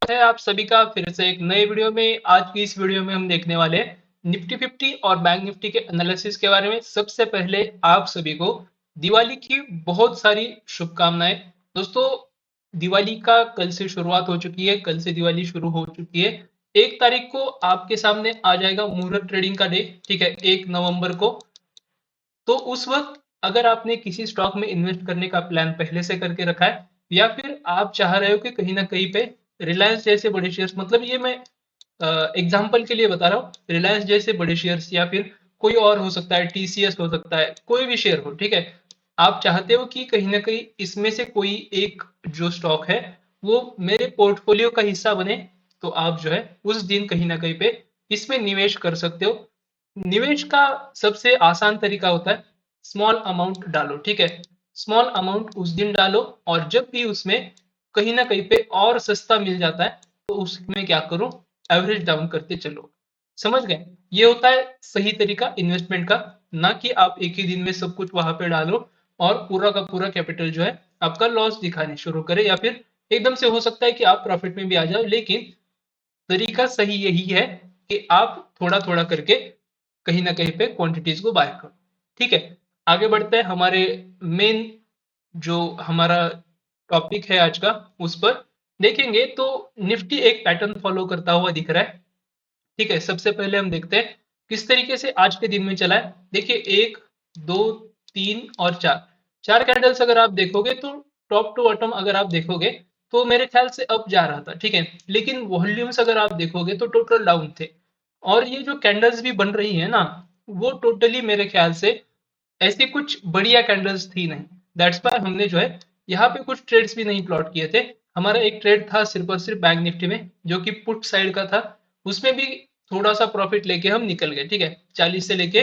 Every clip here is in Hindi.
स्वागत है आप सभी का फिर से एक नए वीडियो में। आज की इस वीडियो में हम देखने वाले हैं निफ्टी 50 और बैंक निफ्टी के एनालिसिस के बारे में। सबसे पहले आप सभी को दिवाली की बहुत सारी शुभकामनाएं। दोस्तों, दिवाली का कल से शुरुआत हो चुकी है, कल से दिवाली शुरू हो चुकी है। 1 तारीख को आपके सामने आ जाएगा मुहूर्त ट्रेडिंग का डे, ठीक है, 1 नवंबर को। तो उस वक्त अगर आपने किसी स्टॉक में इन्वेस्ट करने का प्लान पहले से करके रखा है, या फिर आप चाह रहे हो कि कहीं ना कहीं पे रिलायंस जैसे बड़े शेयर्स, मतलब ये मैं एग्जाम्पल के लिए बता रहा हूँ, रिलायंस जैसे बड़े शेयर्स या फिर कोई और हो सकता है, टीसीएस हो सकता है, कोई भी शेयर हो, ठीक है। आप चाहते हो कि कहीं ना कहीं इसमें से कोई एक जो स्टॉक है वो मेरे पोर्टफोलियो का हिस्सा बने, तो आप जो है उस दिन कहीं ना कहीं पे इसमें निवेश कर सकते हो। निवेश का सबसे आसान तरीका होता है स्मॉल अमाउंट डालो, ठीक है। स्मॉल अमाउंट उस दिन डालो और जब भी उसमें कहीं ना कहीं पे और सस्ता मिल जाता है तो उसमें क्या करो, एवरेज डाउन करते चलो। समझ गए? ये होता है सही तरीका इन्वेस्टमेंट का। ना कि आप एक ही दिन में सब कुछ वहां पे डालो और पूरा का पूरा कैपिटल जो है आपका लॉस दिखाने शुरू करे, या फिर एकदम से हो सकता है कि आप प्रॉफिट में भी आ जाओ, लेकिन तरीका सही यही है कि आप थोड़ा थोड़ा करके कहीं ना कहीं पे क्वांटिटीज को बाय करो। ठीक है, आगे बढ़ते हैं हमारे मेन जो हमारा टॉपिक है आज का, उस पर देखेंगे तो निफ्टी एक पैटर्न फॉलो करता हुआ दिख रहा है। ठीक है, सबसे पहले हम देखते हैं किस तरीके से आज के दिन में चला है। देखिए, 1, 2, 3 और 4, 4 कैंडल्स अगर आप देखोगे तो टॉप टू बॉटम अगर आप देखोगे तो मेरे ख्याल से अप जा रहा था, ठीक है। लेकिन वॉल्यूम्स अगर आप देखोगे तो टोटल डाउन थे। और ये जो कैंडल्स भी बन रही है ना, वो टोटली मेरे ख्याल से ऐसी कुछ बढ़िया कैंडल्स थी नहीं। दैट्स वाई हमने जो है यहाँ पे कुछ ट्रेड्स भी नहीं प्लॉट किए थे। हमारा एक ट्रेड था सिर्फ और सिर्फ बैंक निफ्टी में, जो कि पुट साइड का था। उसमें भी थोड़ा सा प्रॉफिट लेके हम निकल गए, ठीक है। 40 से लेके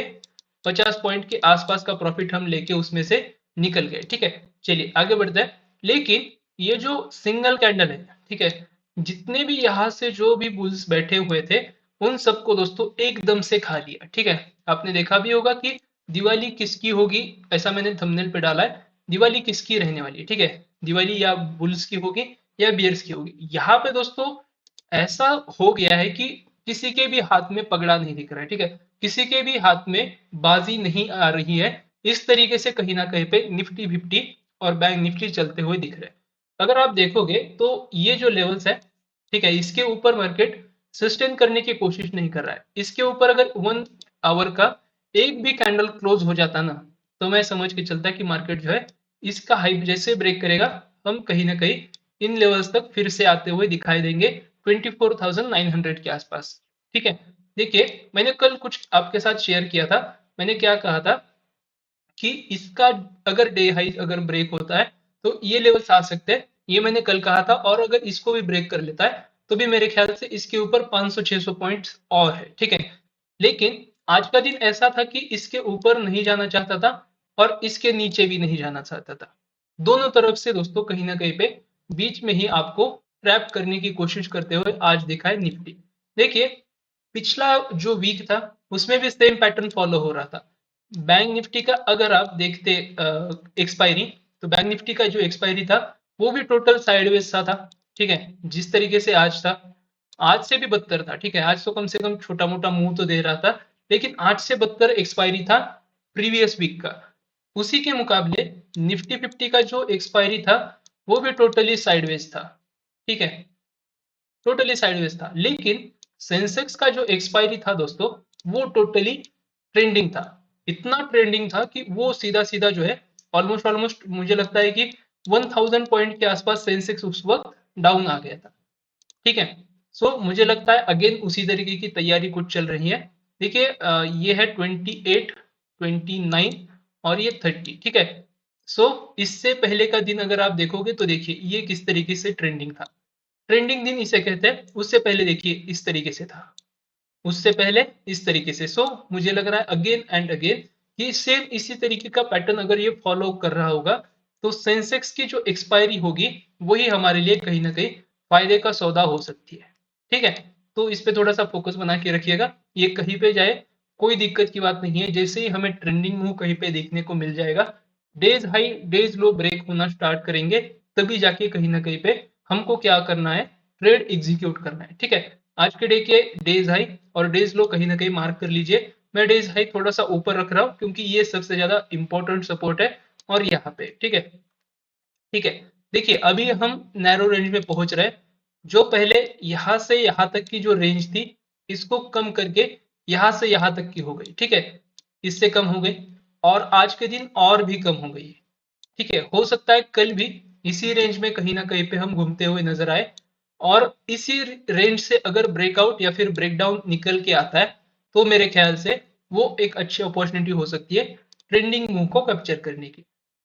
50 पॉइंट के आसपास का प्रॉफिट हम लेके उसमें से निकल गए, ठीक है। चलिए आगे बढ़ते हैं। लेकिन ये जो सिंगल कैंडल है, ठीक है, जितने भी यहाँ से जो भी बुल्स बैठे हुए थे उन सबको दोस्तों एकदम से खा लिया, ठीक है। आपने देखा भी होगा कि दिवाली किसकी होगी, ऐसा मैंने थंबनेल पे डाला है, दिवाली किसकी रहने वाली है, ठीक है। दिवाली या बुल्स की होगी या बियर्स की होगी। यहाँ पे दोस्तों ऐसा हो गया है कि किसी के भी हाथ में पगड़ा नहीं दिख रहा है, ठीक है। किसी के भी हाथ में बाजी नहीं आ रही है। इस तरीके से कहीं ना कहीं पे निफ्टी 50 और बैंक निफ्टी चलते हुए दिख रहे हैं। अगर आप देखोगे तो ये जो लेवल्स है, ठीक है, इसके ऊपर मार्केट सस्टेन करने की कोशिश नहीं कर रहा है। इसके ऊपर अगर 1 आवर का एक भी कैंडल क्लोज हो जाता ना, तो मैं समझ के चलता कि मार्केट जो है इसका हाइप जैसे ब्रेक करेगा, हम कहीं ना कहीं इन लेवल्स तक फिर से आते हुए दिखाई देंगे 24,900 के आसपास। ठीक है, देखिए मैंने कल कुछ आपके साथ शेयर किया था। मैंने क्या कहा था कि इसका अगर डे हाई अगर ब्रेक होता है तो ये लेवल्स आ सकते हैं, ये मैंने कल कहा था। और अगर इसको भी ब्रेक कर लेता है तो भी मेरे ख्याल से इसके ऊपर 500-600 पॉइंट्स और है, ठीक है। लेकिन आज का दिन ऐसा था कि इसके ऊपर नहीं जाना चाहता था और इसके नीचे भी नहीं जाना चाहता था। दोनों तरफ से दोस्तों कहीं ना कहीं पे बीच में ही आपको ट्रैप करने की कोशिश करते हुए आज दिखा है निफ्टी। देखिए, पिछला जो वीक था उसमें भी सेम पैटर्न फॉलो हो रहा था। बैंक निफ्टी का अगर आप देखते एक्सपायरी, तो बैंक निफ्टी का जो एक्सपायरी था वो भी टोटल साइडवेज सा था, ठीक है। जिस तरीके से आज था, आज से भी बदतर था, ठीक है। आज तो कम से कम छोटा मोटा मुंह तो दे रहा था, लेकिन आज से बदतर एक्सपायरी था प्रीवियस वीक का। उसी के मुकाबले निफ्टी 50 का जो एक्सपायरी था वो भी टोटली साइडवेज था, ठीक है, टोटली साइडवेज था। लेकिन सेंसेक्स का जो एक्सपायरी था दोस्तों, वो टोटली ट्रेंडिंग था। इतना ट्रेंडिंग था कि वो सीधा सीधा जो है ऑलमोस्ट ऑलमोस्ट मुझे लगता है कि 1000 पॉइंट के आसपास सेंसेक्स उस वक्त डाउन आ गया था, ठीक है। सो मुझे लगता है अगेन उसी तरीके की तैयारी कुछ चल रही है। देखिए, ये है 28, 29 और ये 30, ठीक है। सो इससे पहले का दिन अगर आप देखोगे तो देखिए ये किस तरीके से ट्रेंडिंग था। ट्रेंडिंग दिन इसे कहते हैं। उससे पहले देखिए इस तरीके से था, उससे पहले इस तरीके से। सो मुझे लग रहा है अगेन एंड अगेन कि सेम इसी तरीके का पैटर्न अगर ये फॉलो कर रहा होगा तो सेंसेक्स की जो एक्सपायरी होगी वही हमारे लिए कहीं ना कहीं फायदे का सौदा हो सकती है, ठीक है। तो इस पे थोड़ा सा फोकस बना के रखिएगा। ये कहीं पे जाए कोई दिक्कत की बात नहीं है, जैसे ही हमें ट्रेंडिंग मूव कहीं पे देखने को मिल जाएगा, डेज हाई डेज लो ब्रेक होना स्टार्ट करेंगे, तभी जाके कहीं ना कहीं पे हमको क्या करना है, ट्रेड एग्जीक्यूट करना है। ठीक है, आज के डे के डेज हाई और डेज लो कहीं ना कहीं मार्क कर लीजिए। मैं डेज हाई थोड़ा सा ऊपर रख रहा हूँ क्योंकि ये सबसे ज्यादा इंपॉर्टेंट सपोर्ट है और यहाँ पे। ठीक है, ठीक है, देखिए अभी हम नैरो रेंज में पहुंच रहे हैं। जो पहले यहां से यहां तक की जो रेंज थी, इसको कम करके यहां से यहां तक की हो गई। ठीक है, इससे कम हो गई और आज के दिन और भी कम हो गई। ठीक है, हो सकता है कल भी इसी रेंज में कहीं ना कहीं पे हम घूमते हुए नजर आए और इसी रेंज से अगर ब्रेकआउट या फिर ब्रेकडाउन निकल के आता है तो मेरे ख्याल से वो एक अच्छी अपॉर्चुनिटी हो सकती है ट्रेंडिंग मूव को कैप्चर करने की।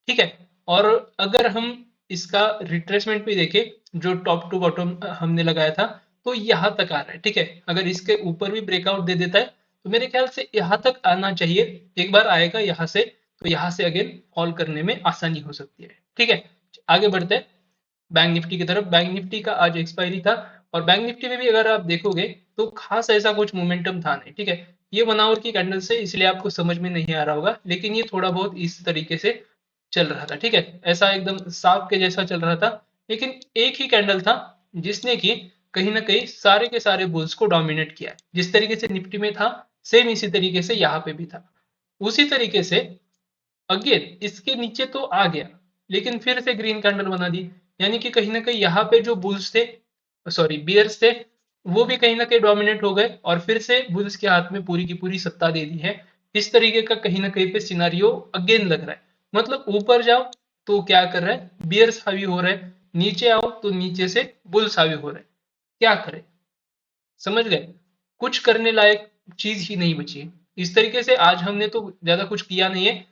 ठीक है, और अगर हम इसका रिट्रेसमेंट भी देखें जो टॉप टू बॉटम हमने लगाया था, तो यहाँ तक आ रहा है। ठीक है, अगर इसके ऊपर भी ब्रेकआउट दे देता है तो मेरे ख्याल से यहाँ तक आना चाहिए। एक बार आएगा यहाँ से तो यहाँ से अगेन कॉल करने में आसानी हो सकती है। ठीक है, आगे बढ़ते हैं बैंक निफ्टी की तरफ। बैंक निफ्टी का आज एक्सपायरी था और बैंक निफ्टी में भी अगर आप देखोगे तो खास ऐसा कुछ मोमेंटम था नहीं। ठीक है, ये 1 आवर की कैंडल से इसलिए आपको समझ में नहीं आ रहा होगा, लेकिन ये थोड़ा बहुत इस तरीके से चल रहा था। ठीक है, ऐसा एकदम सांप के जैसा चल रहा था, लेकिन एक ही कैंडल था जिसने कि कहीं ना कहीं सारे के सारे बुल्स को डोमिनेट किया है। जिस तरीके से निफ्टी में था सेम इसी तरीके से यहाँ पे भी था। उसी तरीके से अगेन इसके नीचे तो आ गया लेकिन फिर से ग्रीन कैंडल बना दी, यानी कि कहीं ना कहीं यहाँ पे जो बुल्स थे, सॉरी बियर्स थे, वो भी कहीं ना कहीं डोमिनेट हो गए और फिर से बुल्स के हाथ में पूरी की पूरी सत्ता दे दी है। इस तरीके का कहीं ना कहीं पे सिनारियो अगेन लग रहा है। मतलब ऊपर जाओ तो क्या कर रहा है, बियर्स हावी हो रहे हैं, नीचे आओ तो नीचे से बुल्स हावी हो रहे हैं। क्या करें, समझ गए, कुछ करने लायक चीज ही नहीं बची है। इस तरीके से आज हमने तो ज्यादा कुछ किया नहीं है,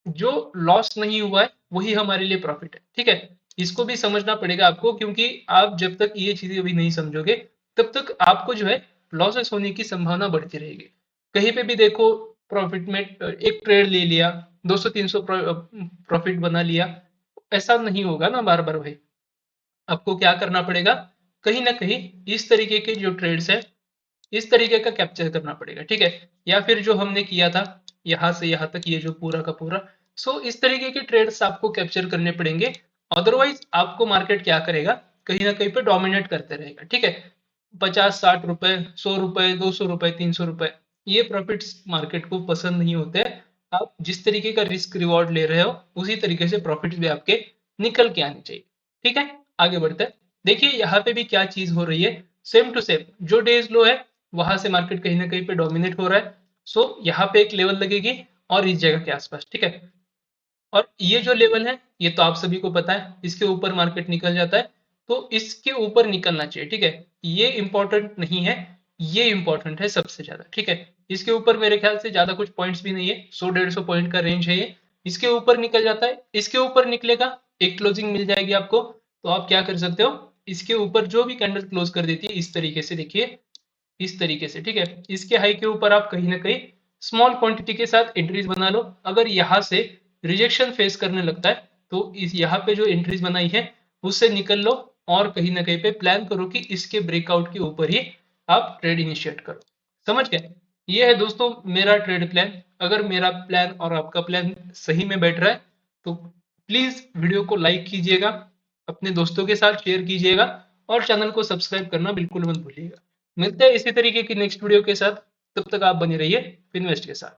जो लॉस नहीं हुआ है वही हमारे लिए प्रॉफिट है। ठीक है, इसको भी समझना पड़ेगा आपको, क्योंकि आप जब तक ये चीजें अभी नहीं समझोगे तब तक आपको जो है लॉसेस होने की संभावना बढ़ती रहेगी। कहीं पे भी देखो प्रॉफिट में एक ट्रेड ले लिया, 200-300 प्रॉफिट बना लिया, ऐसा नहीं होगा ना बार बार भाई। आपको क्या करना पड़ेगा, कहीं ना कहीं इस तरीके के जो ट्रेड्स है इस तरीके का कैप्चर करना पड़ेगा। ठीक है, या फिर जो हमने किया था यहां से यहां तक ये जो पूरा का पूरा, सो इस तरीके के ट्रेड्स आपको कैप्चर करने पड़ेंगे। अदरवाइज आपको मार्केट क्या करेगा, कहीं ना कहीं पे डोमिनेट करते रहेगा। ठीक है, 50-60 रुपए, 100 रुपए, 200 रुपए, 300 रुपए, ये प्रॉफिट्स मार्केट को पसंद नहीं होते। आप जिस तरीके का रिस्क रिवॉर्ड ले रहे हो उसी तरीके से प्रॉफिट्स भी आपके निकल के आने चाहिए। ठीक है, आगे बढ़ते हैं। देखिए यहाँ पे भी क्या चीज हो रही है, सेम टू सेम जो डेज लो है वहां से मार्केट कहीं ना कहीं पे डोमिनेट हो रहा है। सो यहाँ पे एक लेवल लगेगी और इस जगह के आसपास। ठीक है, और ये जो लेवल है ये तो आप सभी को पता है, इसके ऊपर मार्केट निकल जाता है तो इसके ऊपर निकलना चाहिए। ठीक है, ये इंपॉर्टेंट नहीं है, ये इंपॉर्टेंट है सबसे ज्यादा। ठीक है, इसके ऊपर मेरे ख्याल से ज्यादा कुछ पॉइंट्स भी नहीं है, 100-150 पॉइंट का रेंज है ये। इसके ऊपर निकल जाता है, इसके ऊपर निकलेगा, एक क्लोजिंग मिल जाएगी आपको, तो आप क्या कर सकते हो, इसके ऊपर जो भी कैंडल क्लोज कर देती है इस तरीके से, देखिए इस तरीके से। ठीक है, इसके हाई के ऊपर आप कहीं ना कहीं स्मॉल क्वांटिटी के साथ एंट्रीज बना लो। अगर यहाँ से रिजेक्शन फेस करने लगता है तो इस यहाँ पे जो एंट्रीज बनाई है उससे निकल लो और कहीं ना कहीं पे प्लान करो कि इसके ब्रेकआउट के ऊपर ही आप ट्रेड इनिशिएट करो। समझ गए, ये है दोस्तों मेरा ट्रेड प्लान। अगर मेरा प्लान और आपका प्लान सही में बैठ रहा है तो प्लीज वीडियो को लाइक कीजिएगा, अपने दोस्तों के साथ शेयर कीजिएगा और चैनल को सब्सक्राइब करना बिल्कुल मत भूलिएगा। मिलते हैं इसी तरीके की नेक्स्ट वीडियो के साथ, तब तक आप बने रहिए फिनवेस्ट के साथ।